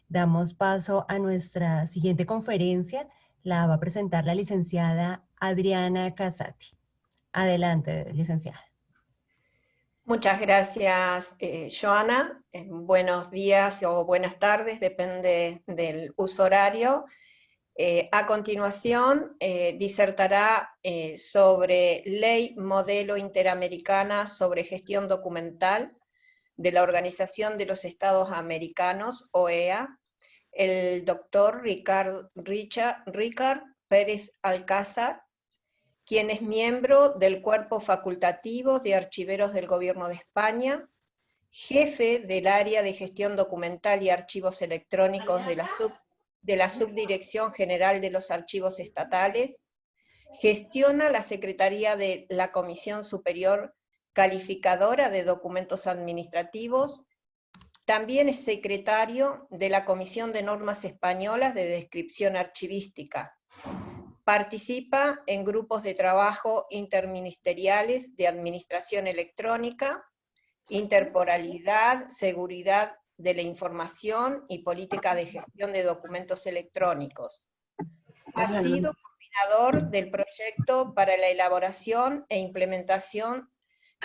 Damos paso a nuestra siguiente conferencia. La va a presentar la licenciada Adriana Casati. Adelante, licenciada. Muchas gracias, Joana. Buenos días o buenas tardes, depende del uso horario. A continuación, disertará sobre Ley Modelo Interamericana sobre Gestión Documental de la Organización de los Estados Americanos, OEA, el doctor Ricard Pérez Alcázar, quien es miembro del Cuerpo Facultativo de Archiveros del Gobierno de España, jefe del Área de Gestión Documental y Archivos Electrónicos de la Subdirección General de los Archivos Estatales, gestiona la Secretaría de la Comisión Superior Calificadora de Documentos Administrativos, también es secretario de la Comisión de Normas Españolas de Descripción Archivística. Participa en grupos de trabajo interministeriales de administración electrónica, interporalidad, seguridad de la información y política de gestión de documentos electrónicos. Ha sido coordinador del proyecto para la elaboración e implementación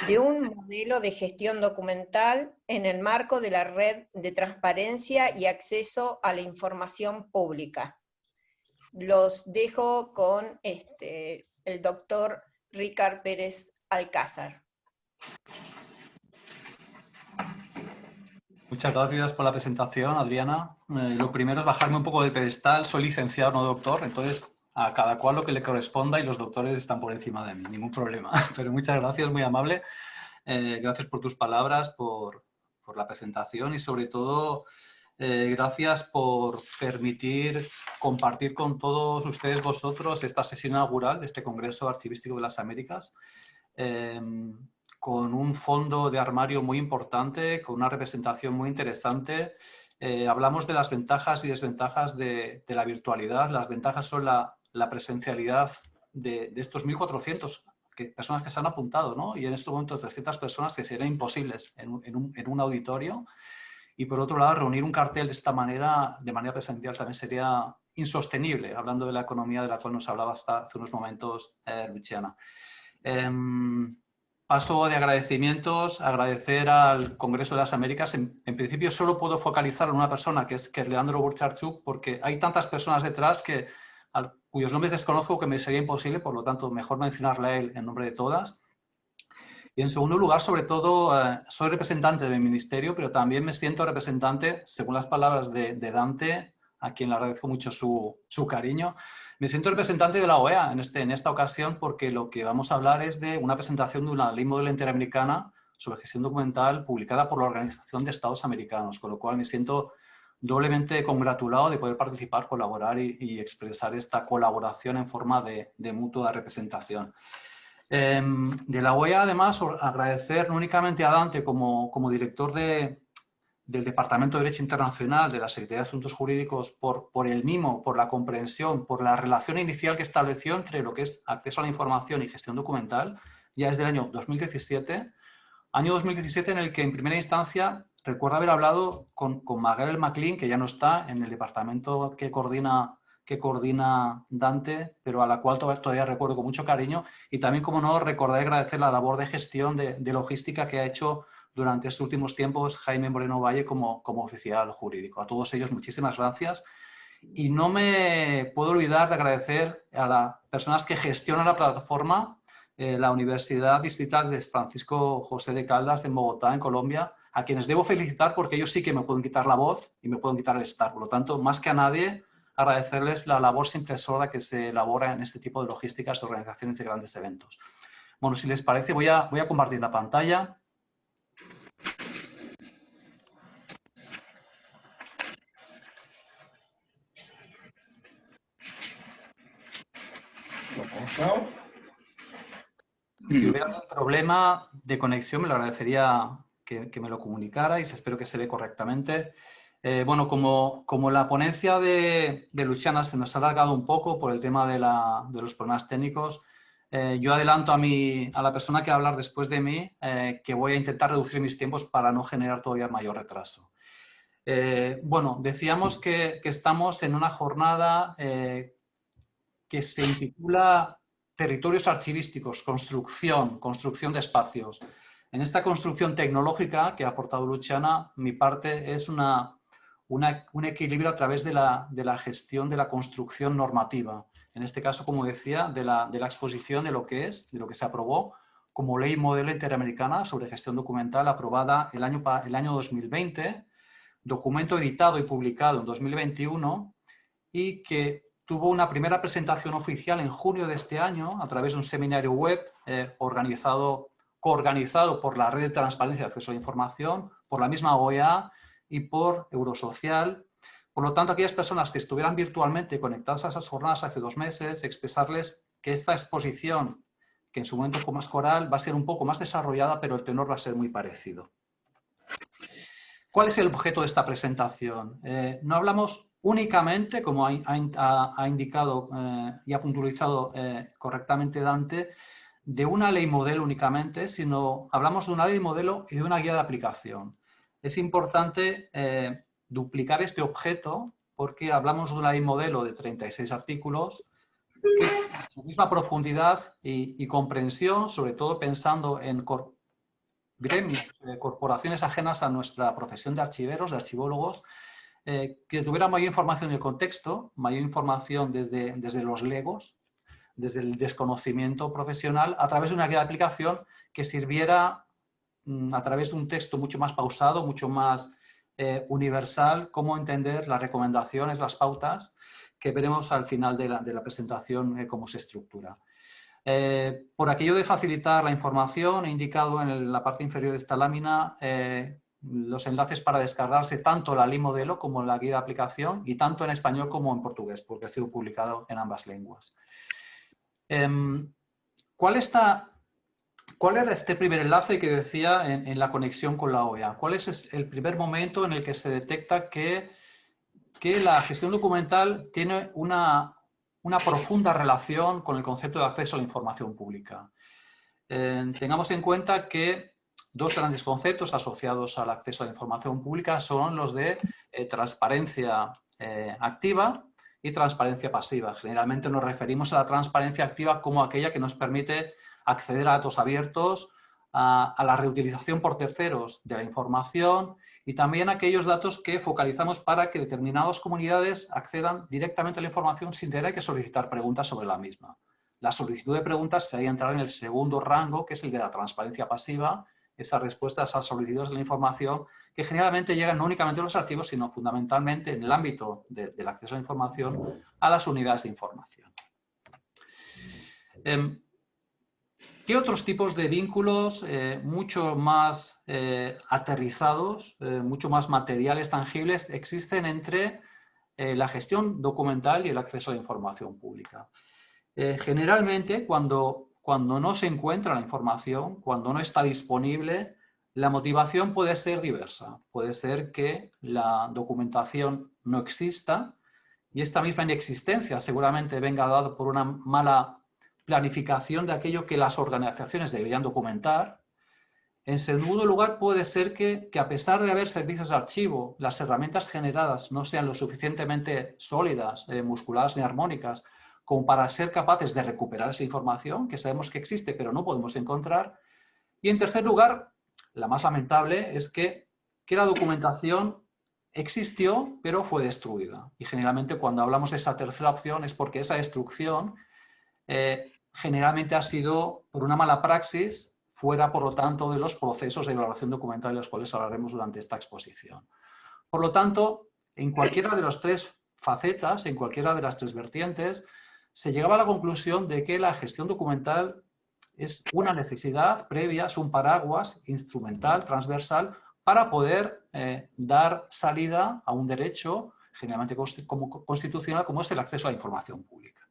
de un modelo de gestión documental en el marco de la Red de Transparencia y Acceso a la Información Pública. Los dejo con el doctor Ricard Pérez Alcázar. Muchas gracias por la presentación, Adriana. Lo primero es bajarme un poco del pedestal. Soy licenciado, no doctor, entonces a cada cual lo que le corresponda y los doctores están por encima de mí, ningún problema. Pero muchas gracias, muy amable. Gracias por tus palabras, por la presentación y sobre todo gracias por permitir compartir con todos ustedes vosotros esta sesión inaugural de este Congreso Archivístico de las Américas. Con un fondo de armario muy importante, con una representación muy interesante. Hablamos de las ventajas y desventajas de la virtualidad. Las ventajas son la presencialidad de estos 1.400 personas que se han apuntado, ¿no? Y en este momento 300 personas que serían imposibles en un auditorio. Y por otro lado, reunir un cartel de esta manera, de manera presencial, también sería insostenible, hablando de la economía de la cual nos hablaba hasta hace unos momentos Luciana. Paso de agradecimientos, agradecer al Congreso de las Américas. En principio solo puedo focalizar en una persona, que es Leandro Burcharchuk, porque hay tantas personas detrás cuyos nombres desconozco que me sería imposible, por lo tanto mejor mencionarle a él en nombre de todas. Y en segundo lugar, sobre todo, soy representante de mi ministerio, pero también me siento representante, según las palabras de Dante, a quien le agradezco mucho su cariño. Me siento representante de la OEA en esta ocasión porque lo que vamos a hablar es de una presentación de una ley modelo interamericana sobre gestión documental publicada por la Organización de Estados Americanos, con lo cual me siento doblemente congratulado de poder participar, colaborar y expresar esta colaboración en forma de mutua representación. De la OEA, además, agradecer no únicamente a Dante como director del Departamento de Derecho Internacional de la Secretaría de Asuntos Jurídicos por el mimo, por la comprensión, por la relación inicial que estableció entre lo que es acceso a la información y gestión documental, ya desde el año 2017, en el que en primera instancia recuerdo haber hablado con Maguel MacLean, que ya no está en el departamento que coordina Dante, pero a la cual todavía recuerdo con mucho cariño, y también, como no, recordar y agradecer la labor de gestión de logística que ha hecho durante estos últimos tiempos Jaime Moreno Valle como oficial jurídico. A todos ellos muchísimas gracias. Y no me puedo olvidar de agradecer a las personas que gestionan la plataforma, la Universidad Distrital de Francisco José de Caldas de Bogotá, en Colombia, a quienes debo felicitar porque ellos sí que me pueden quitar la voz y me pueden quitar el estar. Por lo tanto, más que a nadie, agradecerles la labor siempre sorda que se elabora en este tipo de logísticas de organizaciones de grandes eventos. Bueno, si les parece, voy a compartir la pantalla. Si hubiera algún problema de conexión, me lo agradecería que me lo comunicarais. Espero que se ve correctamente. Bueno, como la ponencia de Luciana se nos ha alargado un poco por el tema de los problemas técnicos, yo adelanto a la persona que va a hablar después de mí que voy a intentar reducir mis tiempos para no generar todavía mayor retraso. Bueno, decíamos que estamos en una jornada que se intitula Territorios Archivísticos, construcción de espacios. En esta construcción tecnológica que ha aportado Luciana, mi parte es un equilibrio a través de la gestión de la construcción normativa. En este caso, como decía, de la exposición de lo que se aprobó como Ley Modelo Interamericana sobre Gestión Documental, aprobada el año 2020, documento editado y publicado en 2021 y que tuvo una primera presentación oficial en junio de este año a través de un seminario web coorganizado por la Red de Transparencia y Acceso a la Información, por la misma OEA y por Eurosocial. Por lo tanto, aquellas personas que estuvieran virtualmente conectadas a esas jornadas hace 2 meses, expresarles que esta exposición, que en su momento fue más coral, va a ser un poco más desarrollada, pero el tenor va a ser muy parecido. ¿Cuál es el objeto de esta presentación? No hablamos únicamente, como ha indicado y ha puntualizado correctamente Dante, de una ley modelo únicamente, sino hablamos de una ley modelo y de una guía de aplicación. Es importante duplicar este objeto porque hablamos de una ley modelo de 36 artículos que con su misma profundidad y comprensión, sobre todo pensando en gremios, corporaciones ajenas a nuestra profesión de archiveros, de archivólogos, que tuvieran mayor información en el contexto, mayor información desde los legos, desde el desconocimiento profesional, a través de una guía de aplicación que sirviera a través de un texto mucho más pausado, mucho más universal, cómo entender las recomendaciones, las pautas, que veremos al final de la presentación cómo se estructura. Por aquello de facilitar la información, he indicado en la parte inferior de esta lámina los enlaces para descargarse tanto la ley modelo como la guía de aplicación y tanto en español como en portugués, porque ha sido publicado en ambas lenguas. ¿Cuál era este primer enlace que decía en la conexión con la OEA? ¿Cuál es el primer momento en el que se detecta que la gestión documental tiene una profunda relación con el concepto de acceso a la información pública? Tengamos en cuenta que 2 grandes conceptos asociados al acceso a la información pública son los de transparencia activa y transparencia pasiva. Generalmente nos referimos a la transparencia activa como aquella que nos permite acceder a datos abiertos, a la reutilización por terceros de la información y también aquellos datos que focalizamos para que determinadas comunidades accedan directamente a la información sin tener que solicitar preguntas sobre la misma. La solicitud de preguntas sería entrar en el segundo rango, que es el de la transparencia pasiva, esas respuestas a solicitudes de la información que generalmente llegan no únicamente a los archivos, sino fundamentalmente en el ámbito del acceso a la información a las unidades de información. ¿Qué otros tipos de vínculos mucho más aterrizados, mucho más materiales, tangibles, existen entre la gestión documental y el acceso a la información pública? Generalmente, cuando no se encuentra la información, cuando no está disponible, la motivación puede ser diversa. Puede ser que la documentación no exista y esta misma inexistencia seguramente venga dada por una mala planificación de aquello que las organizaciones deberían documentar. En segundo lugar, puede ser que a pesar de haber servicios de archivo, las herramientas generadas no sean lo suficientemente sólidas, musculadas ni armónicas, como para ser capaces de recuperar esa información que sabemos que existe pero no podemos encontrar. Y en tercer lugar, la más lamentable es que la documentación existió pero fue destruida. Y generalmente cuando hablamos de esa tercera opción es porque esa destrucción generalmente ha sido por una mala praxis, fuera por lo tanto de los procesos de evaluación documental de los cuales hablaremos durante esta exposición. Por lo tanto, en cualquiera de las 3 facetas, en cualquiera de las 3 vertientes, se llegaba a la conclusión de que la gestión documental es una necesidad previa, es un paraguas instrumental, transversal, para poder dar salida a un derecho generalmente constitucional como es el acceso a la información pública.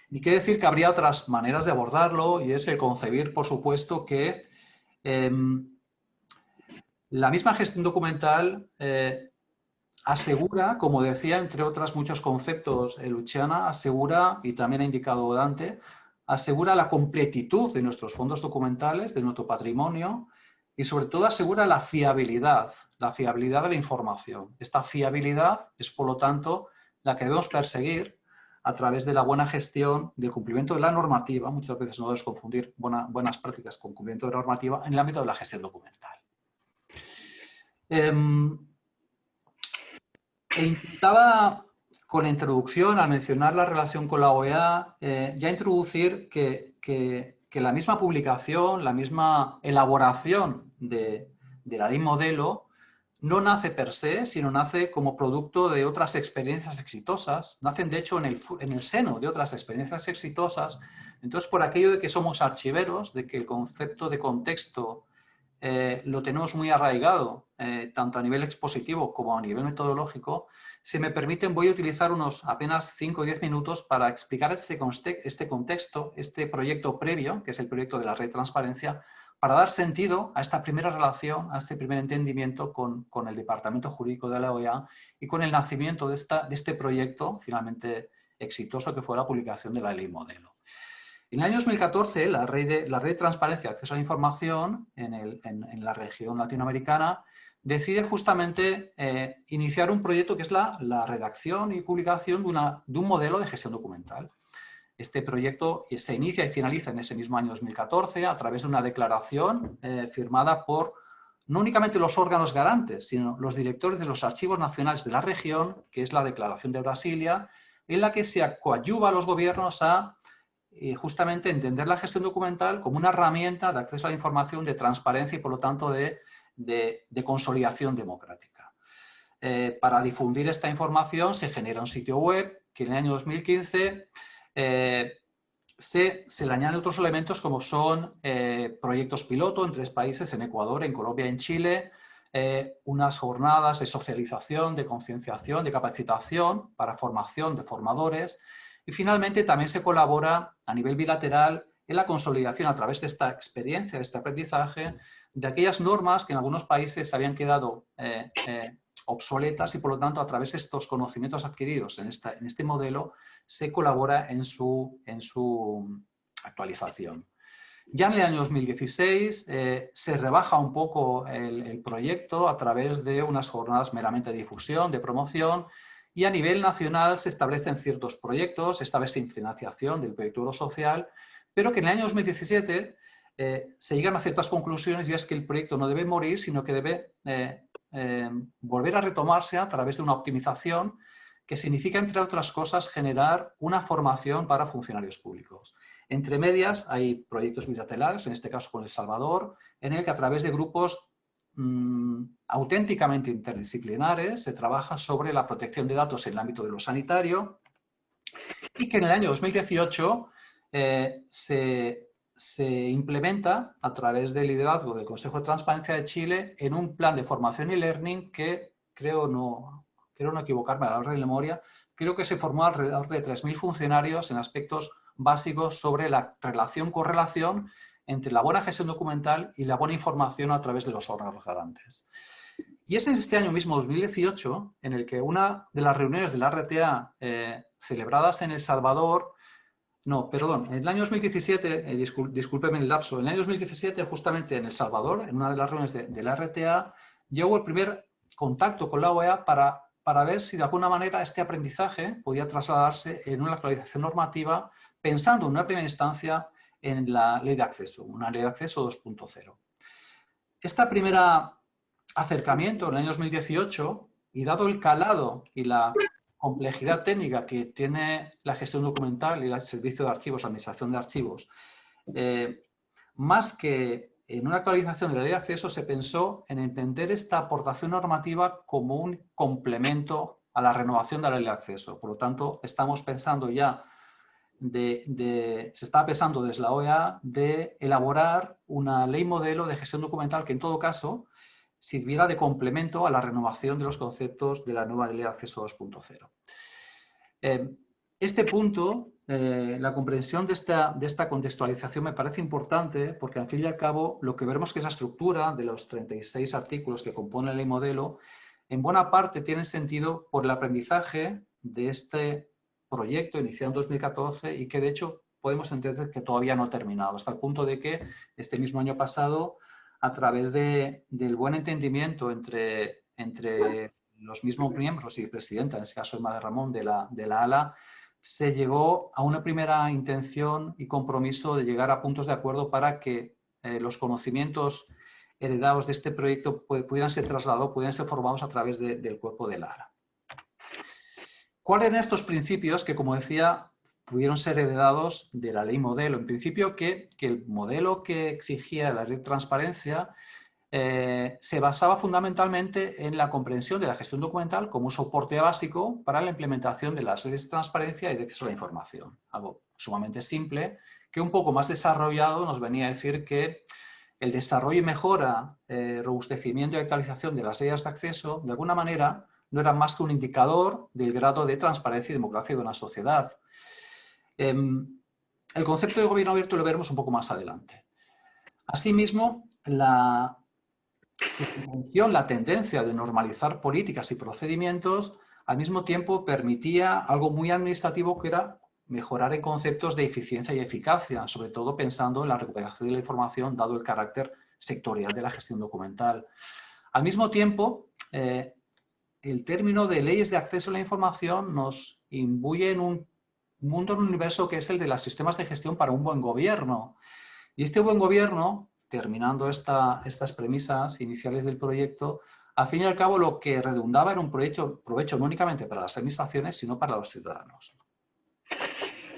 Y quiere decir que habría otras maneras de abordarlo y es el concebir, por supuesto, que la misma gestión documental asegura, como decía, entre otros muchos conceptos, Luciana, asegura, y también ha indicado Dante, asegura la completitud de nuestros fondos documentales, de nuestro patrimonio, y sobre todo asegura la fiabilidad de la información. Esta fiabilidad es, por lo tanto, la que debemos perseguir a través de la buena gestión, del cumplimiento de la normativa. Muchas veces no debes confundir buenas prácticas con cumplimiento de normativa en el ámbito de la gestión documental. Intentaba, con la introducción, al mencionar la relación con la OEA, ya introducir que la misma publicación, la misma elaboración de la ley modelo no nace per se, sino nace como producto de otras experiencias exitosas, nacen de hecho en el seno de otras experiencias exitosas. Entonces, por aquello de que somos archiveros, de que el concepto de contexto lo tenemos muy arraigado, tanto a nivel expositivo como a nivel metodológico, si me permiten voy a utilizar unos apenas 5 o 10 minutos para explicar este contexto, este proyecto previo, que es el proyecto de la Red de Transparencia, para dar sentido a esta primera relación, a este primer entendimiento con el Departamento Jurídico de la OEA y con el nacimiento de este proyecto finalmente exitoso que fue la publicación de la Ley Modelo. En el año 2014, la Red de Transparencia y Acceso a la Información en la región latinoamericana decide justamente iniciar un proyecto que es la redacción y publicación de un modelo de gestión documental. Este proyecto se inicia y finaliza en ese mismo año 2014 a través de una declaración firmada por no únicamente los órganos garantes, sino los directores de los archivos nacionales de la región, que es la Declaración de Brasilia, en la que se coadyuva a los gobiernos a justamente entender la gestión documental como una herramienta de acceso a la información, de transparencia y, por lo tanto, de consolidación democrática. Para difundir esta información se genera un sitio web que en el año 2015 se le añaden otros elementos como son proyectos piloto en 3 países, en Ecuador, en Colombia y en Chile, unas jornadas de socialización, de concienciación, de capacitación para formación de formadores y finalmente también se colabora a nivel bilateral en la consolidación a través de esta experiencia, de este aprendizaje, de aquellas normas que en algunos países habían quedado obsoletas y por lo tanto a través de estos conocimientos adquiridos en este modelo se colabora en su actualización. Ya en el año 2016 se rebaja un poco el proyecto a través de unas jornadas meramente de difusión, de promoción, y a nivel nacional se establecen ciertos proyectos, esta vez sin financiación del proyecto Eurosocial, pero que en el año 2017 se llegan a ciertas conclusiones y es que el proyecto no debe morir, sino que debe volver a retomarse a través de una optimización que significa, entre otras cosas, generar una formación para funcionarios públicos. Entre medias hay proyectos bilaterales, en este caso con El Salvador, en el que a través de grupos auténticamente interdisciplinares se trabaja sobre la protección de datos en el ámbito de lo sanitario y que en el año 2018 se implementa a través del liderazgo del Consejo de Transparencia de Chile en un plan de formación y learning que creo no equivocarme a la hora de memoria, creo que se formó alrededor de 3.000 funcionarios en aspectos básicos sobre la relación-correlación entre la buena gestión documental y la buena información a través de los órganos garantes. Y es en este año mismo, 2018, en el que una de las reuniones de la RTA celebradas en El Salvador, en el año 2017, discúlpeme el lapso, en el año 2017 justamente en El Salvador, en una de las reuniones de la RTA, llegó el primer contacto con la OEA para ver si de alguna manera este aprendizaje podía trasladarse en una actualización normativa, pensando en una primera instancia en la ley de acceso, una ley de acceso 2.0. Este primer acercamiento en el año 2018, y dado el calado y la complejidad técnica que tiene la gestión documental y el servicio de archivos, administración de archivos, más que en una actualización de la ley de acceso se pensó en entender esta aportación normativa como un complemento a la renovación de la ley de acceso. Por lo tanto, estamos pensando ya se está pensando desde la OEA de elaborar una ley modelo de gestión documental que en todo caso sirviera de complemento a la renovación de los conceptos de la nueva ley de acceso 2.0. Este punto, la comprensión de esta contextualización me parece importante porque al fin y al cabo lo que veremos que esa estructura de los 36 artículos que componen la ley modelo en buena parte tiene sentido por el aprendizaje de este proyecto iniciado en 2014 y que de hecho podemos entender que todavía no ha terminado, hasta el punto de que este mismo año pasado a través del buen entendimiento entre los mismos miembros y presidenta, en este caso Emma de Ramón, de la ALA, se llegó a una primera intención y compromiso de llegar a puntos de acuerdo para que los conocimientos heredados de este proyecto pudieran ser trasladados, pudieran ser formados a través del cuerpo de la ALA. ¿Cuáles eran estos principios que, como decía, pudieron ser heredados de la ley modelo? En principio, que el modelo que exigía la ley de transparencia se basaba fundamentalmente en la comprensión de la gestión documental como un soporte básico para la implementación de las leyes de transparencia y de acceso a la información. Algo sumamente simple, que un poco más desarrollado nos venía a decir que el desarrollo y mejora, robustecimiento y actualización de las leyes de acceso, de alguna manera, no era más que un indicador del grado de transparencia y democracia de una sociedad. El concepto de gobierno abierto lo veremos un poco más adelante. Asimismo, la tendencia de normalizar políticas y procedimientos, al mismo tiempo permitía algo muy administrativo, que era mejorar en conceptos de eficiencia y eficacia, sobre todo pensando en la recuperación de la información, dado el carácter sectorial de la gestión documental. Al mismo tiempo, el término de leyes de acceso a la información nos imbuye en un mundo, en un universo que es el de los sistemas de gestión para un buen gobierno. Y este buen gobierno, terminando estas premisas iniciales del proyecto, al fin y al cabo lo que redundaba en un provecho no únicamente para las administraciones, sino para los ciudadanos.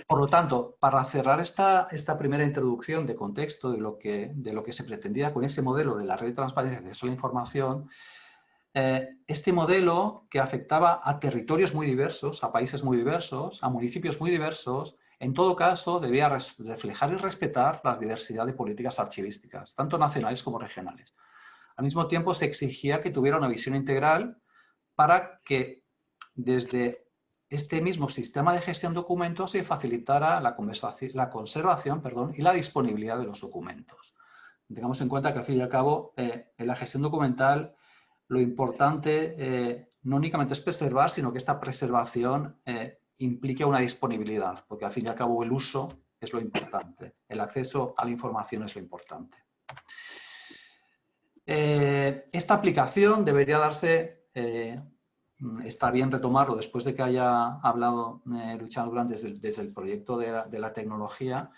Por lo tanto, para cerrar esta primera introducción de contexto de lo que se pretendía con ese modelo de la red de transparencia y acceso a la información, este modelo que afectaba a territorios muy diversos, a países muy diversos, a municipios muy diversos, en todo caso debía reflejar y respetar la diversidad de políticas archivísticas, tanto nacionales como regionales. Al mismo tiempo se exigía que tuviera una visión integral para que desde este mismo sistema de gestión de documentos se facilitara la conservación y la disponibilidad de los documentos. Tengamos en cuenta que al fin y al cabo en la gestión documental lo importante no únicamente es preservar, sino que esta preservación implica una disponibilidad, porque al fin y al cabo el uso es lo importante, el acceso a la información es lo importante. Esta aplicación debería darse, está bien retomarlo después de que haya hablado Luciano Durán desde el proyecto de la tecnología,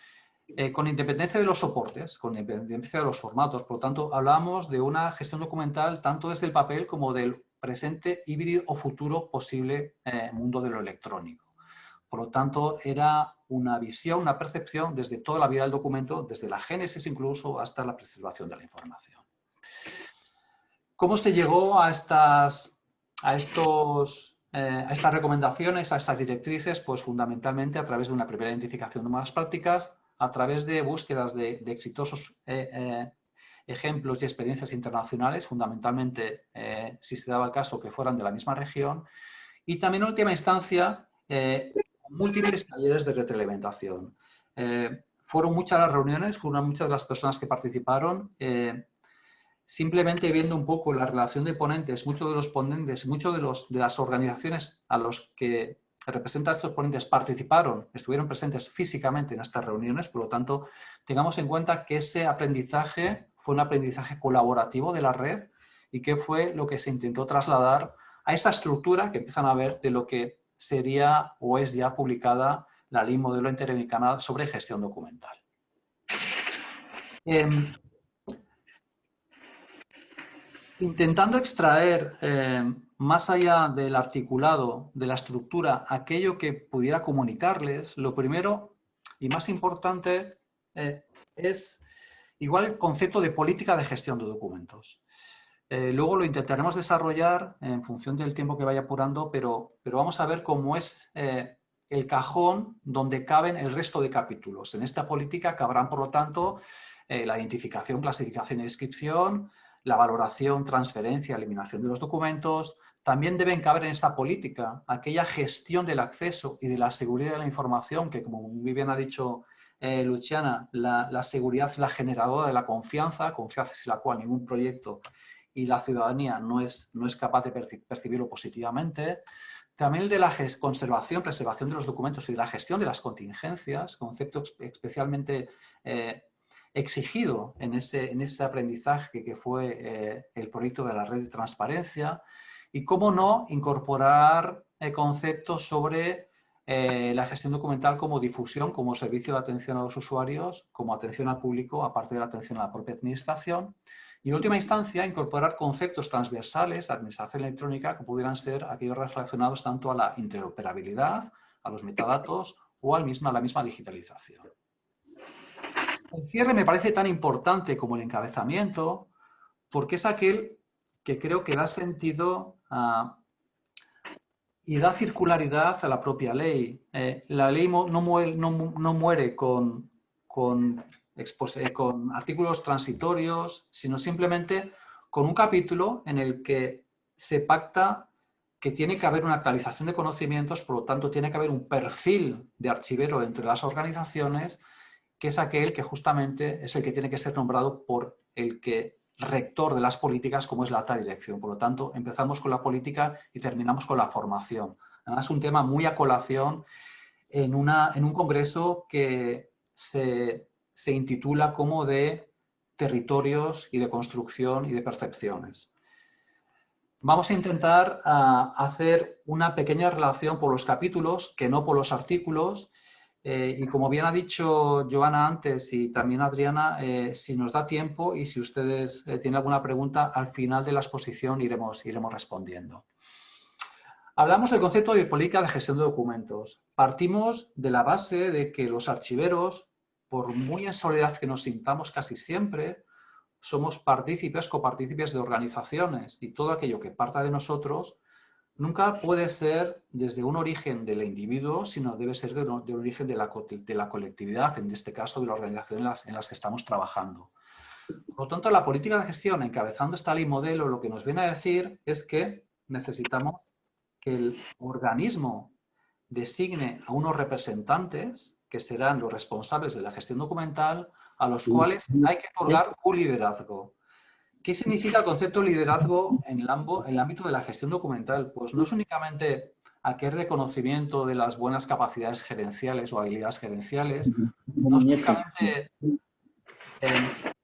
con independencia de los soportes, con independencia de los formatos. Por lo tanto, hablábamos de una gestión documental tanto desde el papel como del presente, híbrido o futuro posible mundo de lo electrónico. Por lo tanto, era una visión, una percepción desde toda la vida del documento, desde la génesis incluso hasta la preservación de la información. ¿Cómo se llegó a estas recomendaciones, a estas directrices? Pues fundamentalmente a través de una primera identificación de buenas prácticas, a través de búsquedas de exitosos ejemplos y experiencias internacionales, fundamentalmente si se daba el caso que fueran de la misma región, y también en última instancia múltiples talleres de retroalimentación. Fueron muchas las reuniones, fueron muchas las personas que participaron. Simplemente viendo un poco la relación de ponentes, muchos de los ponentes, de las organizaciones a los que representan estos ponentes participaron, estuvieron presentes físicamente en estas reuniones. Por lo tanto, tengamos en cuenta que ese aprendizaje fue un aprendizaje colaborativo de la red y que fue lo que se intentó trasladar a esta estructura que empiezan a ver de lo que sería o es ya publicada la Ley Modelo Interamericana sobre Gestión Documental. Intentando extraer, más allá del articulado, de la estructura, aquello que pudiera comunicarles, lo primero y más importante es igual el concepto de política de gestión de documentos. Luego lo intentaremos desarrollar en función del tiempo que vaya apurando, pero vamos a ver cómo es el cajón donde caben el resto de capítulos. En esta política cabrán, por lo tanto, la identificación, clasificación y descripción, la valoración, transferencia, eliminación de los documentos. También deben caber en esta política aquella gestión del acceso y de la seguridad de la información, que como muy bien ha dicho Luciana, la seguridad es la generadora de la confianza sin la cual ningún proyecto y la ciudadanía no es capaz de percibirlo positivamente. También el de la conservación, preservación de los documentos y de la gestión de las contingencias, concepto especialmente exigido en ese aprendizaje que fue el proyecto de la red de transparencia, y cómo no incorporar conceptos sobre la gestión documental como difusión, como servicio de atención a los usuarios, como atención al público, aparte de la atención a la propia administración. Y en última instancia, incorporar conceptos transversales de administración electrónica que pudieran ser aquellos relacionados tanto a la interoperabilidad, a los metadatos o a la misma digitalización. El cierre me parece tan importante como el encabezamiento porque es aquel que creo que da sentido y da circularidad a la propia ley. La ley no muere con artículos transitorios, sino simplemente con un capítulo en el que se pacta que tiene que haber una actualización de conocimientos, por lo tanto tiene que haber un perfil de archivero entre las organizaciones, que es aquel que justamente es el que tiene que ser nombrado por el rector de las políticas, como es la alta dirección. Por lo tanto, empezamos con la política y terminamos con la formación. Además, un tema muy a colación en un congreso que se intitula como de territorios y de construcción y de percepciones. Vamos a intentar hacer una pequeña relación por los capítulos, que no por los artículos, y como bien ha dicho Joana antes y también Adriana, si nos da tiempo y si ustedes tienen alguna pregunta, al final de la exposición iremos respondiendo. Hablamos del concepto de política de gestión de documentos. Partimos de la base de que los archiveros, por muy en soledad que nos sintamos casi siempre, somos partícipes, copartícipes de organizaciones, y todo aquello que parta de nosotros nunca puede ser desde un origen del individuo, sino debe ser de un origen de la colectividad, en este caso de la organización en las que estamos trabajando. Por lo tanto, la política de gestión, encabezando esta ley modelo, lo que nos viene a decir es que necesitamos que el organismo designe a unos representantes, que serán los responsables de la gestión documental, a los cuales hay que otorgar un liderazgo. ¿Qué significa el concepto de liderazgo en el ámbito de la gestión documental? Pues no es únicamente aquel reconocimiento de las buenas capacidades gerenciales o habilidades gerenciales, no es únicamente...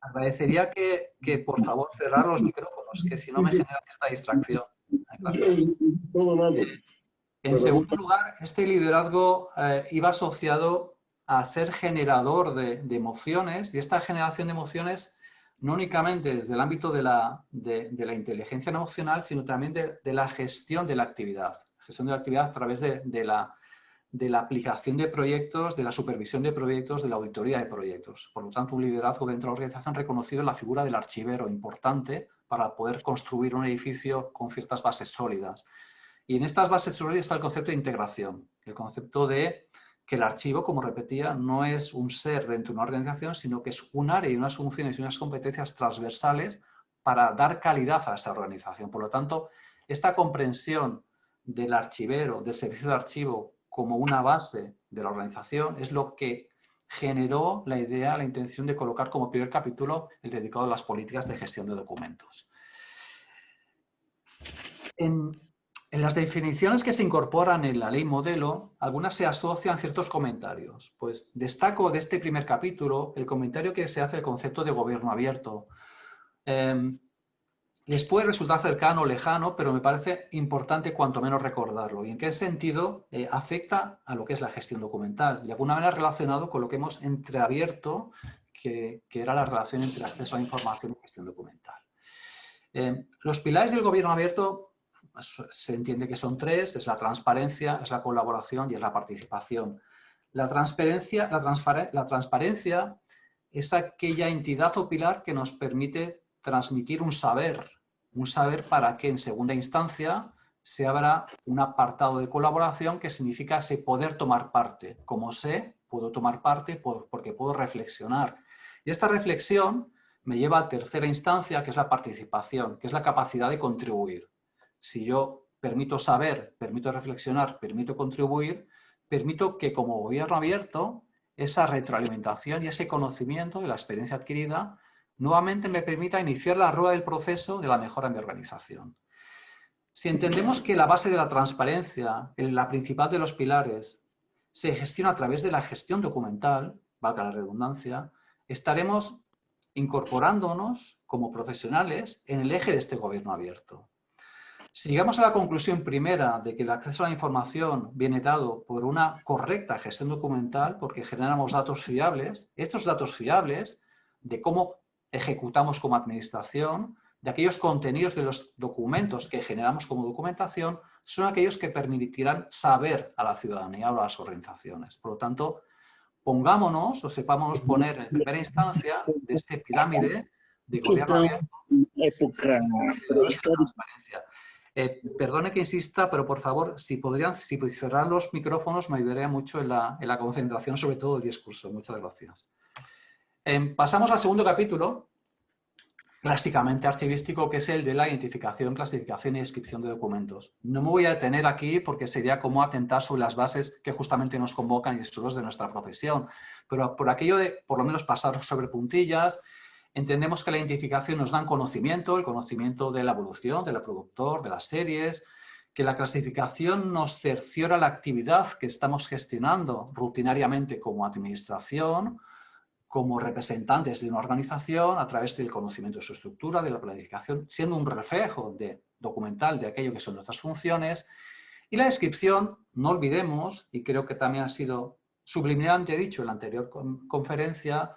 agradecería que por favor cerrar los micrófonos, que si no me genera cierta distracción. En segundo lugar, este liderazgo iba asociado a ser generador de emociones, y esta generación de emociones no únicamente desde el ámbito de la inteligencia emocional, sino también de la gestión de la actividad. Gestión de la actividad a través de la aplicación de proyectos, de la supervisión de proyectos, de la auditoría de proyectos. Por lo tanto, un liderazgo dentro de la organización reconocido en la figura del archivero, importante para poder construir un edificio con ciertas bases sólidas. Y en estas bases sólidas está el concepto de integración, el concepto de que el archivo, como repetía, no es un ser dentro de una organización, sino que es un área y unas funciones y unas competencias transversales para dar calidad a esa organización. Por lo tanto, esta comprensión del archivero, del servicio de archivo como una base de la organización es lo que generó la idea, la intención de colocar como primer capítulo el dedicado a las políticas de gestión de documentos. En las definiciones que se incorporan en la ley modelo, algunas se asocian a ciertos comentarios. Pues destaco de este primer capítulo el comentario que se hace del concepto de gobierno abierto. Les puede resultar cercano o lejano, pero me parece importante cuanto menos recordarlo. ¿Y en qué sentido afecta a lo que es la gestión documental? De alguna manera relacionado con lo que hemos entreabierto, que era la relación entre acceso a la información y gestión documental. Los pilares del gobierno abierto se entiende que son tres: es la transparencia, es la colaboración y es la participación. La transparencia es aquella entidad o pilar que nos permite transmitir un saber para que en segunda instancia se abra un apartado de colaboración, que significa ese poder tomar parte. Como sé, puedo tomar parte porque puedo reflexionar. Y esta reflexión me lleva a tercera instancia, que es la participación, que es la capacidad de contribuir. Si yo permito saber, permito reflexionar, permito contribuir, permito que como gobierno abierto esa retroalimentación y ese conocimiento de la experiencia adquirida nuevamente me permita iniciar la rueda del proceso de la mejora en mi organización. Si entendemos que la base de la transparencia, la principal de los pilares, se gestiona a través de la gestión documental, valga la redundancia, estaremos incorporándonos como profesionales en el eje de este gobierno abierto. Si llegamos a la conclusión primera de que el acceso a la información viene dado por una correcta gestión documental, porque generamos datos fiables, estos datos fiables de cómo ejecutamos como administración, de aquellos contenidos de los documentos que generamos como documentación, son aquellos que permitirán saber a la ciudadanía o a las organizaciones. Por lo tanto, pongámonos o sepámonos poner en primera instancia de este pirámide de gobierno abierto época transparencia. Perdone que insista, pero por favor, si cerrar los micrófonos me ayudaría mucho en la concentración, sobre todo del discurso. Muchas gracias. Pasamos al segundo capítulo, clásicamente archivístico, que es el de la identificación, clasificación y descripción de documentos. No me voy a detener aquí porque sería como atentar sobre las bases que justamente nos convocan y estudios de nuestra profesión, pero por aquello de, por lo menos, pasar sobre puntillas. Entendemos que la identificación nos da conocimiento, el conocimiento de la evolución, del productor, de las series, que la clasificación nos cerciora la actividad que estamos gestionando rutinariamente como administración, como representantes de una organización a través del conocimiento de su estructura, de la planificación, siendo un reflejo documental de aquello que son nuestras funciones. Y la descripción, no olvidemos, y creo que también ha sido subliminalmente dicho en la anterior conferencia,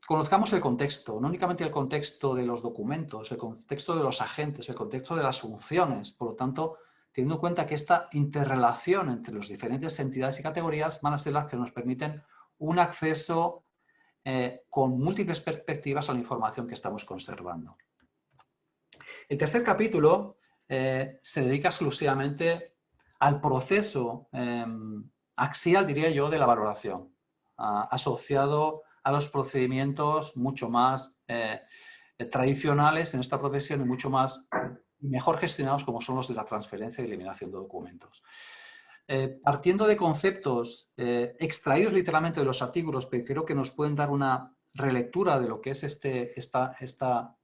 conozcamos el contexto, no únicamente el contexto de los documentos, el contexto de los agentes, el contexto de las funciones. Por lo tanto, teniendo en cuenta que esta interrelación entre las diferentes entidades y categorías van a ser las que nos permiten un acceso con múltiples perspectivas a la información que estamos conservando. El tercer capítulo se dedica exclusivamente al proceso axial, diría yo, de la valoración, asociado a los procedimientos mucho más tradicionales en esta profesión y mucho más mejor gestionados como son los de la transferencia y eliminación de documentos. Partiendo de conceptos extraídos literalmente de los artículos, pero creo que nos pueden dar una relectura de lo que es esta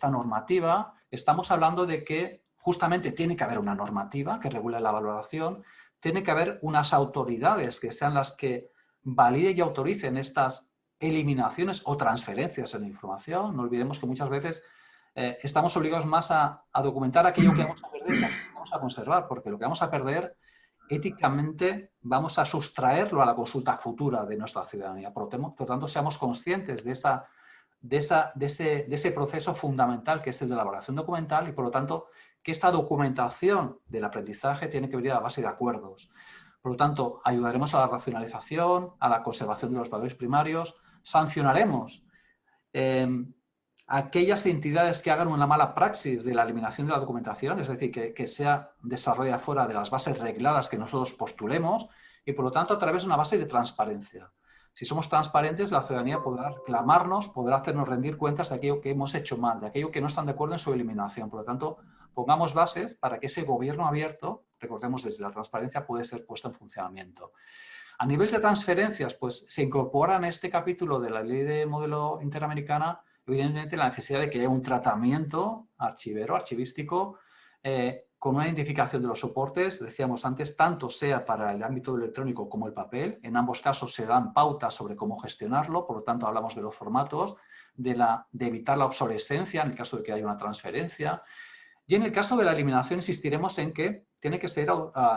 normativa, estamos hablando de que justamente tiene que haber una normativa que regule la valoración, tiene que haber unas autoridades que sean las que validen y autoricen estas eliminaciones o transferencias en la información. No olvidemos que muchas veces estamos obligados más a documentar aquello que vamos a perder que aquello que vamos a conservar, porque lo que vamos a perder éticamente vamos a sustraerlo a la consulta futura de nuestra ciudadanía. Por lo tanto, seamos conscientes de ese proceso fundamental que es el de la elaboración documental y, por lo tanto, que esta documentación del aprendizaje tiene que venir a la base de acuerdos. Por lo tanto, ayudaremos a la racionalización, a la conservación de los valores primarios, sancionaremos aquellas entidades que hagan una mala praxis de la eliminación de la documentación, es decir, que sea desarrollada fuera de las bases regladas que nosotros postulemos y, por lo tanto, a través de una base de transparencia. Si somos transparentes, la ciudadanía podrá reclamarnos, podrá hacernos rendir cuentas de aquello que hemos hecho mal, de aquello que no están de acuerdo en su eliminación. Por lo tanto, pongamos bases para que ese gobierno abierto, recordemos desde la transparencia, puede ser puesto en funcionamiento. A nivel de transferencias, pues se incorpora en este capítulo de la Ley de Modelo Interamericana evidentemente la necesidad de que haya un tratamiento archivístico, con una identificación de los soportes, decíamos antes, tanto sea para el ámbito electrónico como el papel. En ambos casos se dan pautas sobre cómo gestionarlo, por lo tanto hablamos de los formatos, de evitar la obsolescencia en el caso de que haya una transferencia. Y en el caso de la eliminación insistiremos en que tiene que ser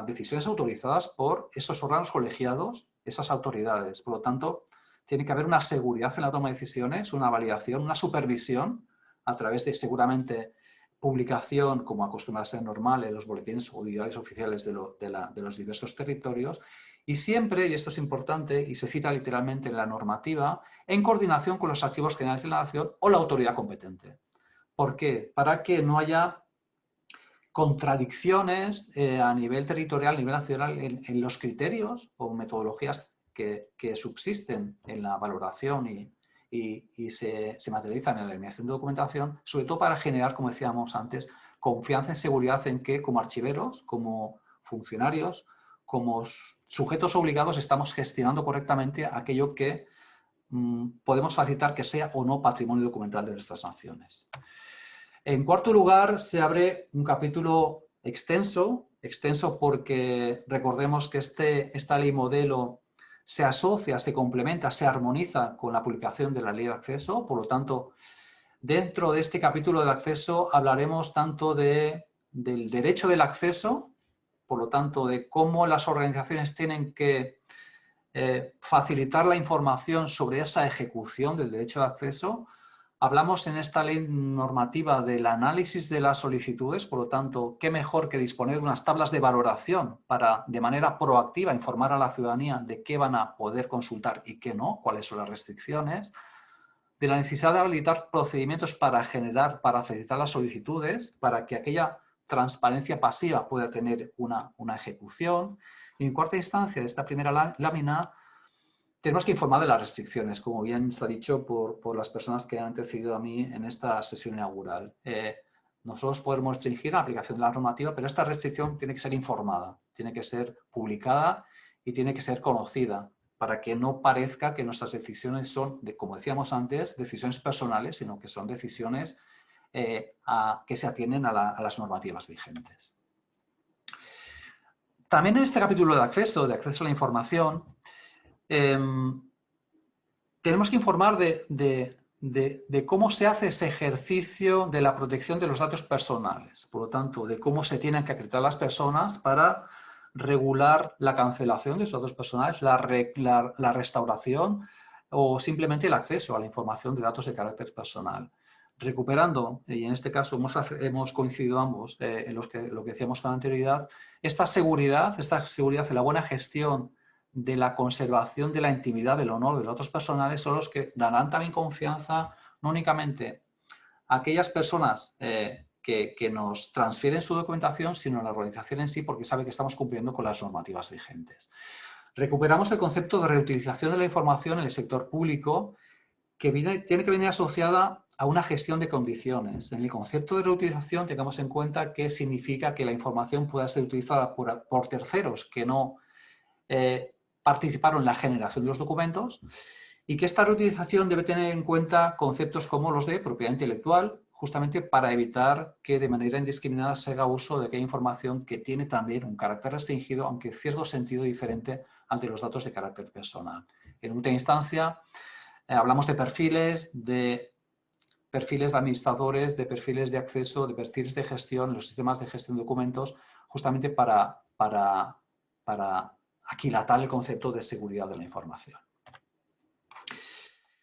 decisiones autorizadas por esos órganos colegiados, esas autoridades. Por lo tanto, tiene que haber una seguridad en la toma de decisiones, una validación, una supervisión a través de seguramente publicación, como acostumbra a ser normal en los boletines o diarios oficiales de los diversos territorios, y siempre, y esto es importante, y se cita literalmente en la normativa, en coordinación con los archivos generales de la Nación o la autoridad competente. ¿Por qué? Para que no haya contradicciones a nivel territorial, a nivel nacional, en los criterios o metodologías que subsisten en la valoración y se materializan en la eliminación de documentación, sobre todo para generar, como decíamos antes, confianza y seguridad en que como archiveros, como funcionarios, como sujetos obligados estamos gestionando correctamente aquello que podemos facilitar que sea o no patrimonio documental de nuestras naciones. En cuarto lugar, se abre un capítulo extenso porque recordemos que esta ley modelo se asocia, se complementa, se armoniza con la publicación de la Ley de Acceso. Por lo tanto, dentro de este capítulo de acceso hablaremos tanto del derecho del acceso, por lo tanto, de cómo las organizaciones tienen que facilitar la información sobre esa ejecución del derecho de acceso. Hablamos en esta ley normativa del análisis de las solicitudes, por lo tanto, qué mejor que disponer de unas tablas de valoración para, de manera proactiva, informar a la ciudadanía de qué van a poder consultar y qué no, cuáles son las restricciones, de la necesidad de habilitar procedimientos para facilitar las solicitudes, para que aquella transparencia pasiva pueda tener una ejecución. Y en cuarta instancia de esta primera lámina, tenemos que informar de las restricciones, como bien se ha dicho por las personas que han antecedido a mí en esta sesión inaugural. Nosotros podemos restringir la aplicación de la normativa, pero esta restricción tiene que ser informada, tiene que ser publicada y tiene que ser conocida, para que no parezca que nuestras decisiones son, como decíamos antes, decisiones personales, sino que son decisiones que se atienen a las normativas vigentes. También en este capítulo de acceso a la información, tenemos que informar de cómo se hace ese ejercicio de la protección de los datos personales. Por lo tanto, de cómo se tienen que acreditar las personas para regular la cancelación de esos datos personales, la restauración o simplemente el acceso a la información de datos de carácter personal. Recuperando, y en este caso hemos coincidido ambos en lo que decíamos con anterioridad, esta seguridad de la buena gestión de la conservación de la intimidad, del honor de los datos personales son los que darán también confianza no únicamente a aquellas personas que nos transfieren su documentación, sino a la organización en sí, porque sabe que estamos cumpliendo con las normativas vigentes. Recuperamos el concepto de reutilización de la información en el sector público, que tiene que venir asociada a una gestión de condiciones. En el concepto de reutilización tengamos en cuenta que significa que la información pueda ser utilizada por terceros que no participaron en la generación de los documentos, y que esta reutilización debe tener en cuenta conceptos como los de propiedad intelectual, justamente para evitar que de manera indiscriminada se haga uso de aquella información que tiene también un carácter restringido, aunque en cierto sentido diferente ante los datos de carácter personal. En última instancia, hablamos de perfiles de administradores, de perfiles de acceso, de perfiles de gestión, los sistemas de gestión de documentos, justamente para aquilatar el concepto de seguridad de la información.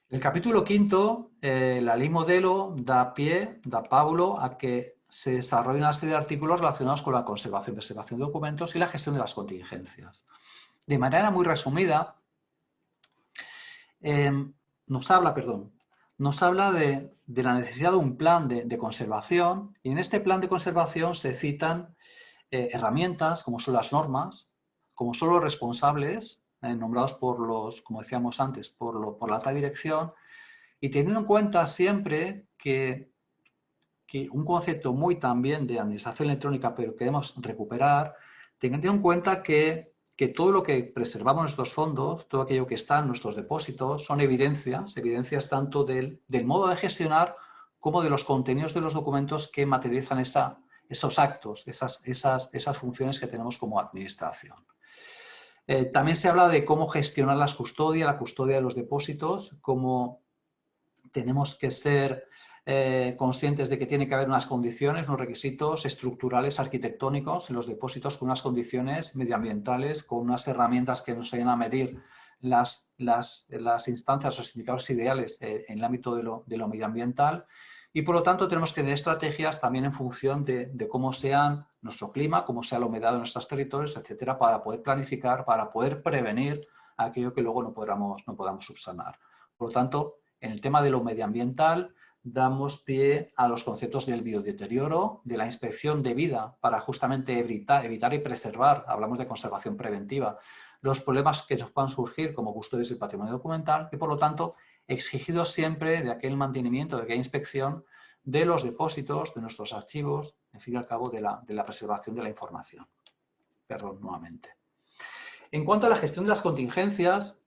El capítulo quinto, la ley modelo, da pábulo a que se desarrolle una serie de artículos relacionados con la conservación y preservación de documentos y la gestión de las contingencias. De manera muy resumida, nos habla de la necesidad de un plan de conservación, y en este plan de conservación se citan herramientas como son las normas, como son los responsables, nombrados como decíamos antes, por la alta dirección, y teniendo en cuenta siempre que un concepto muy también de administración electrónica, pero que debemos recuperar, teniendo en cuenta que todo lo que preservamos en nuestros fondos, todo aquello que está en nuestros depósitos, son evidencias tanto del modo de gestionar como de los contenidos de los documentos que materializan esos actos, esas funciones que tenemos como administración. También se habla de cómo gestionar la custodia de los depósitos, cómo tenemos que ser conscientes de que tiene que haber unas condiciones, unos requisitos estructurales, arquitectónicos en los depósitos, con unas condiciones medioambientales, con unas herramientas que nos ayuden a medir las instancias o los indicadores ideales en el ámbito de lo medioambiental. Y por lo tanto tenemos que tener estrategias también en función de cómo sea nuestro clima, cómo sea la humedad de nuestros territorios, etcétera, para poder planificar, para poder prevenir aquello que luego no podamos subsanar. Por lo tanto, en el tema de lo medioambiental damos pie a los conceptos del biodeterioro, de la inspección debida para justamente evitar y preservar, hablamos de conservación preventiva, los problemas que nos puedan surgir como custodios del patrimonio documental y por lo tanto exigidos siempre de aquel mantenimiento, de aquella inspección de los depósitos, de nuestros archivos, en fin y al cabo de la preservación de la información. Perdón, nuevamente. En cuanto a la gestión de las contingencias,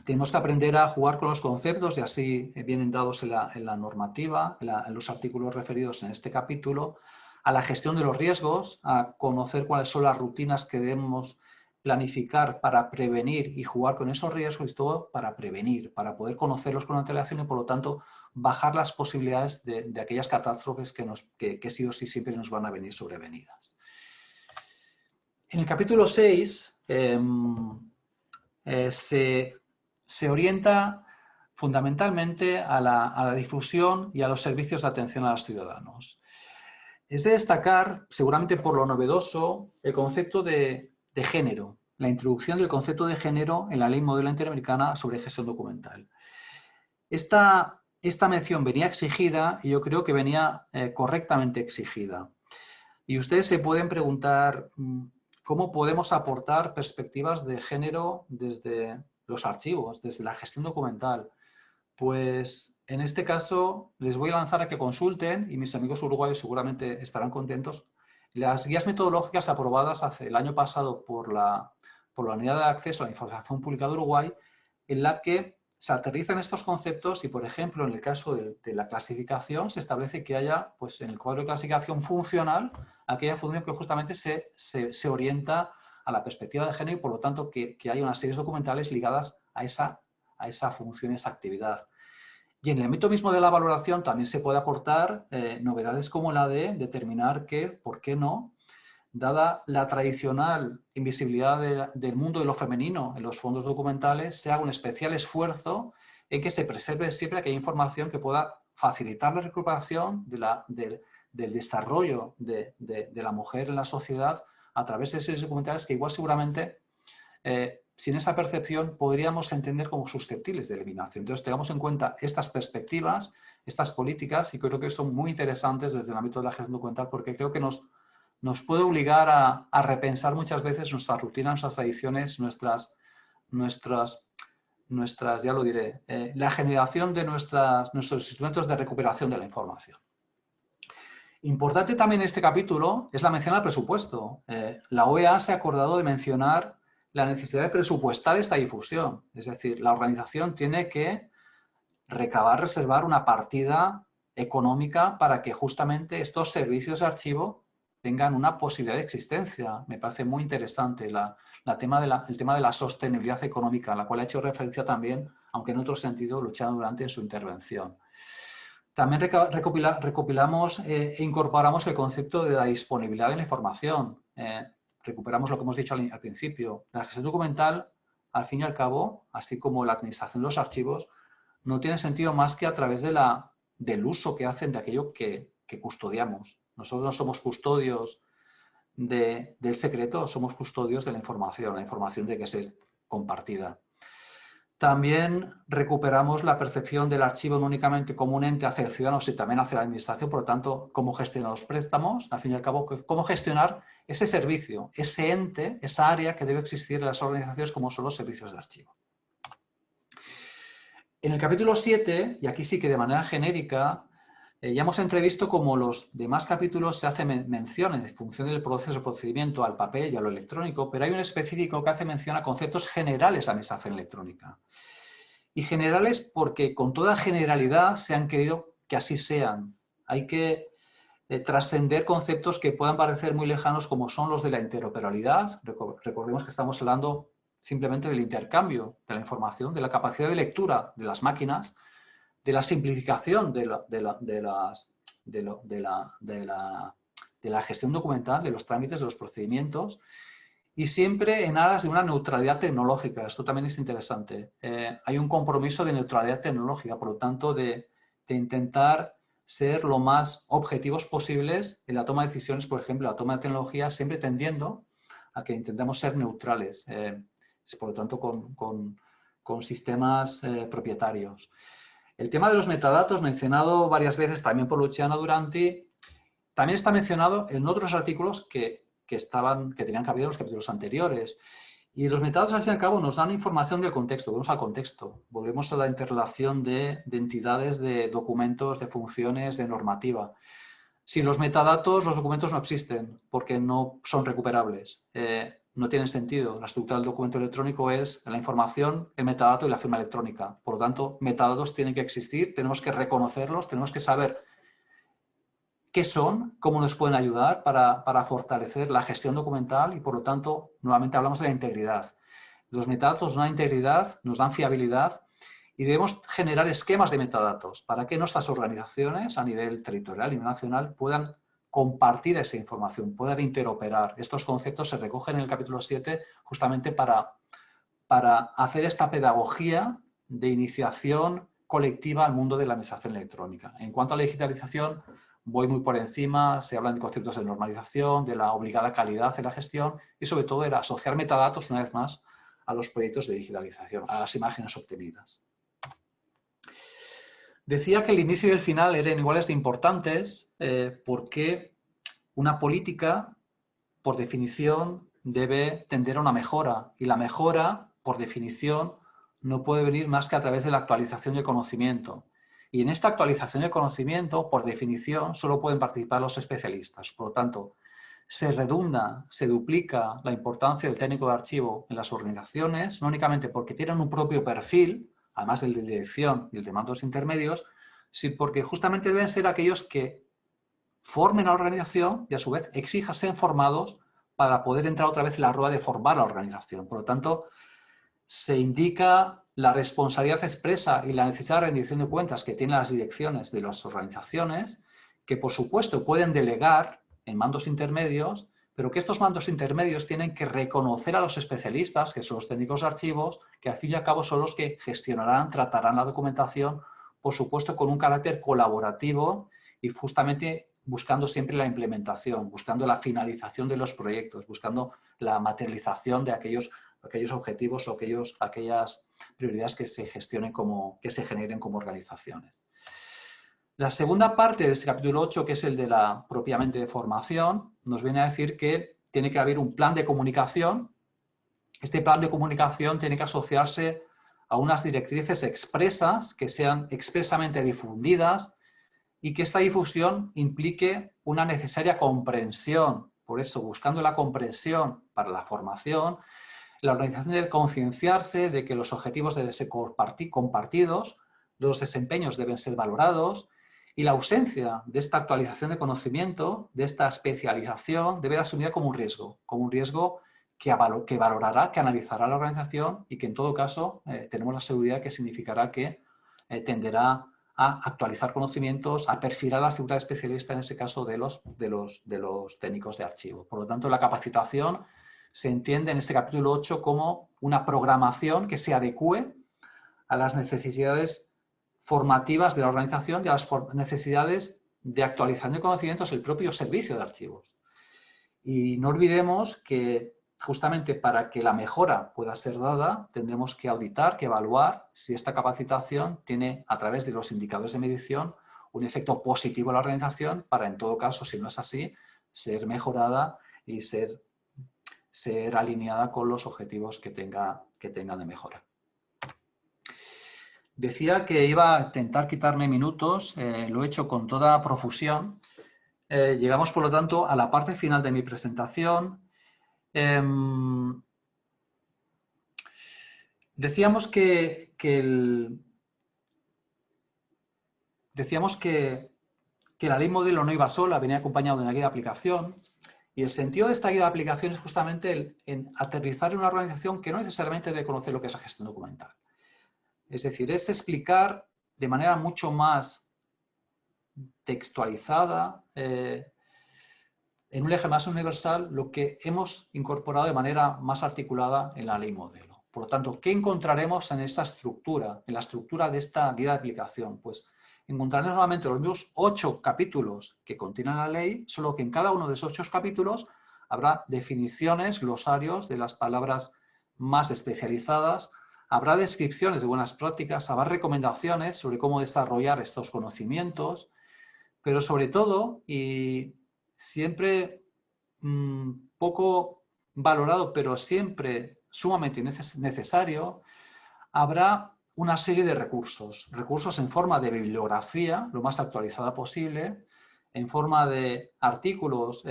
tenemos que aprender a jugar con los conceptos y así vienen dados en la normativa, en los artículos referidos en este capítulo, a la gestión de los riesgos, a conocer cuáles son las rutinas que debemos planificar para prevenir y jugar con esos riesgos, y todo para prevenir, para poder conocerlos con antelación y, por lo tanto, bajar las posibilidades de aquellas catástrofes que sí o sí siempre nos van a venir sobrevenidas. En el capítulo 6 se orienta fundamentalmente a la difusión y a los servicios de atención a los ciudadanos. Es de destacar, seguramente por lo novedoso, el concepto de género, la introducción del concepto de género en la Ley Modelo Interamericana sobre Gestión Documental. Esta mención venía exigida y yo creo que venía correctamente exigida. Y ustedes se pueden preguntar cómo podemos aportar perspectivas de género desde los archivos, desde la gestión documental. Pues en este caso les voy a lanzar a que consulten, y mis amigos uruguayos seguramente estarán contentos, las guías metodológicas aprobadas el año pasado por la Unidad de Acceso a la Información Pública de Uruguay, en la que se aterrizan estos conceptos y, por ejemplo, en el caso de la clasificación, se establece que haya, pues, en el cuadro de clasificación funcional, aquella función que justamente se orienta a la perspectiva de género y, por lo tanto, que haya unas series documentales ligadas a esa función, esa actividad. Y en el ámbito mismo de la valoración también se puede aportar novedades como la de determinar que, ¿por qué no?, dada la tradicional invisibilidad del mundo de lo femenino en los fondos documentales, se haga un especial esfuerzo en que se preserve siempre aquella información que pueda facilitar la recuperación del desarrollo de la mujer en la sociedad a través de series documentales que igual seguramente sin esa percepción podríamos entender como susceptibles de eliminación. Entonces, tengamos en cuenta estas perspectivas, estas políticas, y creo que son muy interesantes desde el ámbito de la gestión documental, porque creo que nos puede obligar a repensar muchas veces nuestras rutinas, nuestras tradiciones, nuestras ya lo diré, la generación de nuestros instrumentos de recuperación de la información. Importante también en este capítulo es la mención al presupuesto. La OEA se ha acordado de mencionar la necesidad de presupuestar esta difusión. Es decir, la organización tiene que reservar una partida económica para que justamente estos servicios de archivo tengan una posibilidad de existencia. Me parece muy interesante el tema de la sostenibilidad económica, a la cual ha hecho referencia también, aunque en otro sentido, Luciano Durante en su intervención. También recopilamos e incorporamos el concepto de la disponibilidad de la información. Recuperamos lo que hemos dicho al principio. La gestión documental, al fin y al cabo, así como la administración de los archivos, no tiene sentido más que a través del uso que hacen de aquello que custodiamos. Nosotros no somos custodios del secreto, somos custodios de la información tiene que ser compartida. También recuperamos la percepción del archivo no únicamente como un ente hacia el ciudadano, sino también hacia la administración, por lo tanto, cómo gestionar los préstamos, al fin y al cabo, cómo gestionar ese servicio, ese ente, esa área que debe existir en las organizaciones como son los servicios de archivo. En el capítulo 7, y aquí sí que de manera genérica, ya hemos entrevisto cómo los demás capítulos se hace mención en función del proceso o procedimiento al papel y a lo electrónico, pero hay un específico que hace mención a conceptos generales de administración electrónica. Y generales porque con toda generalidad se han querido que así sean. Hay que trascender conceptos que puedan parecer muy lejanos como son los de la interoperabilidad. Recordemos que estamos hablando simplemente del intercambio de la información, de la capacidad de lectura de las máquinas, de la simplificación de la gestión documental, de los trámites, de los procedimientos, y siempre en aras de una neutralidad tecnológica. Esto también es interesante. Hay un compromiso de neutralidad tecnológica, por lo tanto, de intentar ser lo más objetivos posibles en la toma de decisiones, por ejemplo, la toma de tecnología, siempre tendiendo a que intentemos ser neutrales, por lo tanto, con sistemas propietarios. El tema de los metadatos, mencionado varias veces también por Luciano Duranti, también está mencionado en otros artículos que tenían cabida en los capítulos anteriores. Y los metadatos, al fin y al cabo, nos dan información del contexto. Volvemos al contexto. Volvemos a la interrelación de entidades, de documentos, de funciones, de normativa. Sin los metadatos, los documentos no existen porque no son recuperables. No tienen sentido. La estructura del documento electrónico es la información, el metadato y la firma electrónica. Por lo tanto, metadatos tienen que existir, tenemos que reconocerlos, tenemos que saber qué son, cómo nos pueden ayudar para fortalecer la gestión documental y, por lo tanto, nuevamente hablamos de la integridad. Los metadatos nos dan integridad, nos dan fiabilidad y debemos generar esquemas de metadatos para que nuestras organizaciones a nivel territorial y nacional puedan compartir esa información, puedan interoperar. Estos conceptos se recogen en el capítulo 7 justamente para hacer esta pedagogía de iniciación colectiva al mundo de la administración electrónica. En cuanto a la digitalización, voy muy por encima, se hablan de conceptos de normalización, de la obligada calidad en la gestión y sobre todo de asociar metadatos, una vez más, a los proyectos de digitalización, a las imágenes obtenidas. Decía que el inicio y el final eran iguales de importantes porque una política, por definición, debe tender a una mejora y la mejora, por definición, no puede venir más que a través de la actualización del conocimiento. Y en esta actualización del conocimiento, por definición, solo pueden participar los especialistas. Por lo tanto, se redunda, se duplica la importancia del técnico de archivo en las organizaciones, no únicamente porque tienen un propio perfil, además del de dirección y el de mandos intermedios, sino porque justamente deben ser aquellos que formen a la organización y a su vez exijan ser formados para poder entrar otra vez en la rueda de formar a la organización. Por lo tanto, se indica la responsabilidad expresa y la necesidad de rendición de cuentas que tienen las direcciones de las organizaciones, que por supuesto pueden delegar en mandos intermedios, pero que estos mandos intermedios tienen que reconocer a los especialistas, que son los técnicos de archivos, que al fin y al cabo son los que gestionarán, tratarán la documentación, por supuesto con un carácter colaborativo y justamente buscando siempre la implementación, buscando la finalización de los proyectos, buscando la materialización de aquellos objetivos o aquellas prioridades que se gestionen que se generen como organizaciones. La segunda parte de este capítulo 8, que es el de la propiamente de formación, nos viene a decir que tiene que haber un plan de comunicación. Este plan de comunicación tiene que asociarse a unas directrices expresas que sean expresamente difundidas y que esta difusión implique una necesaria comprensión. Por eso, buscando la comprensión para la formación, la organización debe concienciarse de que los objetivos deben ser compartidos, los desempeños deben ser valorados y la ausencia de esta actualización de conocimiento, de esta especialización, debe ser asumida como un riesgo que valorará, que analizará la organización y que en todo caso tenemos la seguridad que significará que tenderá a actualizar conocimientos, a perfilar la figura especialista, en ese caso de los técnicos de archivo. Por lo tanto, la capacitación se entiende en este capítulo 8 como una programación que se adecue a las necesidades formativas de la organización y a las necesidades de actualización de conocimientos del propio servicio de archivos. Y no olvidemos que justamente para que la mejora pueda ser dada, tendremos que auditar, que evaluar si esta capacitación tiene, a través de los indicadores de medición, un efecto positivo en la organización para, en todo caso, si no es así, ser mejorada y ser alineada con los objetivos que tenga de mejora. Decía que iba a intentar quitarme minutos, lo he hecho con toda profusión. Llegamos, por lo tanto, a la parte final de mi presentación. Decíamos que la ley modelo no iba sola, venía acompañado de una guía de aplicación. Y el sentido de esta guía de aplicación es justamente en aterrizar en una organización que no necesariamente debe conocer lo que es la gestión documental. Es decir, es explicar de manera mucho más textualizada, en un eje más universal, lo que hemos incorporado de manera más articulada en la ley modelo. Por lo tanto, ¿qué encontraremos en esta estructura, en la estructura de esta guía de aplicación? Pues encontraremos nuevamente los mismos 8 capítulos que contienen la ley, solo que en cada uno de esos 8 capítulos habrá definiciones, glosarios de las palabras más especializadas, habrá descripciones de buenas prácticas, habrá recomendaciones sobre cómo desarrollar estos conocimientos, pero sobre todo, y siempre poco valorado, pero siempre sumamente necesario, habrá una serie de recursos en forma de bibliografía, lo más actualizada posible, en forma de artículos,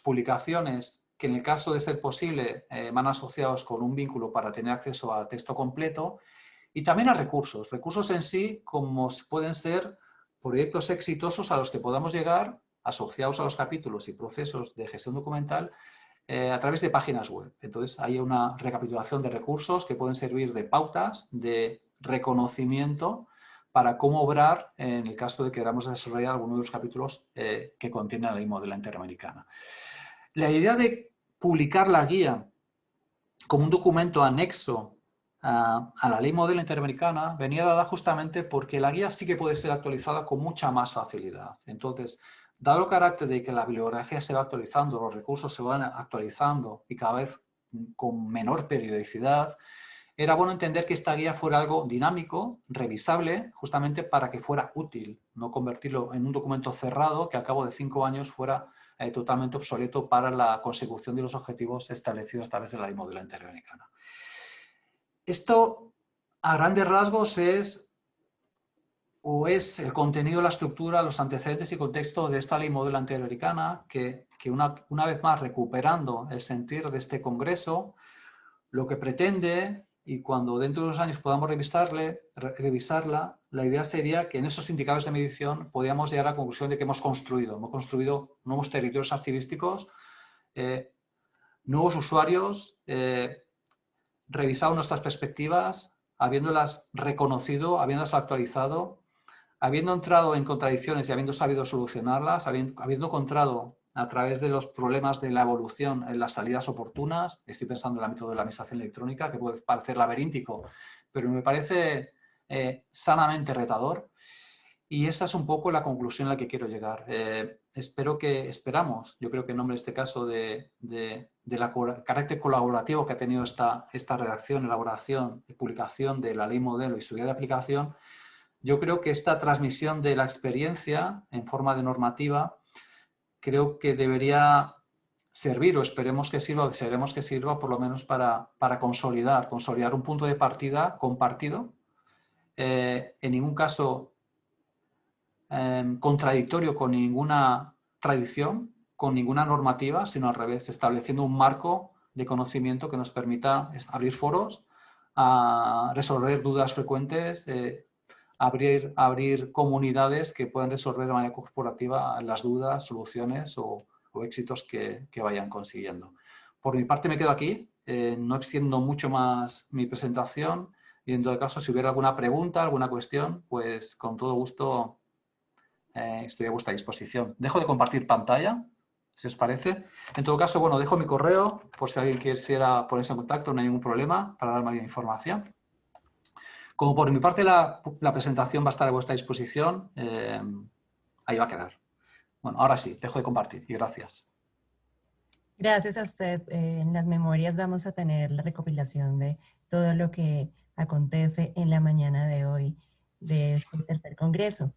publicaciones que en el caso de ser posible van asociados con un vínculo para tener acceso al texto completo, y también a recursos en sí como pueden ser proyectos exitosos a los que podamos llegar asociados a los capítulos y procesos de gestión documental a través de páginas web. Entonces, hay una recapitulación de recursos que pueden servir de pautas, de reconocimiento para cómo obrar en el caso de que queramos desarrollar alguno de los capítulos que contiene la Ley Modelo Interamericana. La idea de publicar la guía como un documento anexo a la Ley Modelo Interamericana venía dada justamente porque la guía sí que puede ser actualizada con mucha más facilidad. Entonces, dado el carácter de que la bibliografía se va actualizando, los recursos se van actualizando y cada vez con menor periodicidad, era bueno entender que esta guía fuera algo dinámico, revisable, justamente para que fuera útil, no convertirlo en un documento cerrado que al cabo de 5 años fuera totalmente obsoleto para la consecución de los objetivos establecidos a través de la Ley Modelo Interamericana. Esto, a grandes rasgos, es el contenido, la estructura, los antecedentes y contexto de esta Ley Modelo Interamericana que una vez más, recuperando el sentir de este congreso, lo que pretende, y cuando dentro de unos años podamos revisarla, la idea sería que en esos indicadores de medición podíamos llegar a la conclusión de que hemos construido nuevos territorios archivísticos, nuevos usuarios, revisado nuestras perspectivas, habiéndolas reconocido, habiéndolas actualizado, habiendo entrado en contradicciones y habiendo sabido solucionarlas, habiendo encontrado a través de los problemas de la evolución en las salidas oportunas. Estoy pensando en el ámbito de la administración electrónica, que puede parecer laberíntico, pero me parece sanamente retador. Y esa es un poco la conclusión a la que quiero llegar. Esperamos, yo creo que en nombre de este caso del carácter colaborativo que ha tenido esta redacción, elaboración y publicación de la Ley Modelo y su guía de aplicación, yo creo que esta transmisión de la experiencia en forma de normativa creo que debería servir, o esperemos que sirva por lo menos para consolidar un punto de partida compartido, en ningún caso contradictorio con ninguna tradición, con ninguna normativa, sino al revés, estableciendo un marco de conocimiento que nos permita abrir foros, resolver dudas frecuentes, abrir comunidades que puedan resolver de manera corporativa las dudas, soluciones o éxitos que vayan consiguiendo. Por mi parte me quedo aquí, no extiendo mucho más mi presentación y en todo caso si hubiera alguna pregunta, alguna cuestión, pues con todo gusto estoy a vuestra disposición. Dejo de compartir pantalla, si os parece. En todo caso, bueno, dejo mi correo por si alguien quisiera ponerse en contacto, no hay ningún problema para dar más información. Como por mi parte la presentación va a estar a vuestra disposición, ahí va a quedar. Bueno, ahora sí, dejo de compartir y gracias. Gracias a usted. En las memorias vamos a tener la recopilación de todo lo que acontece en la mañana de hoy de este tercer congreso.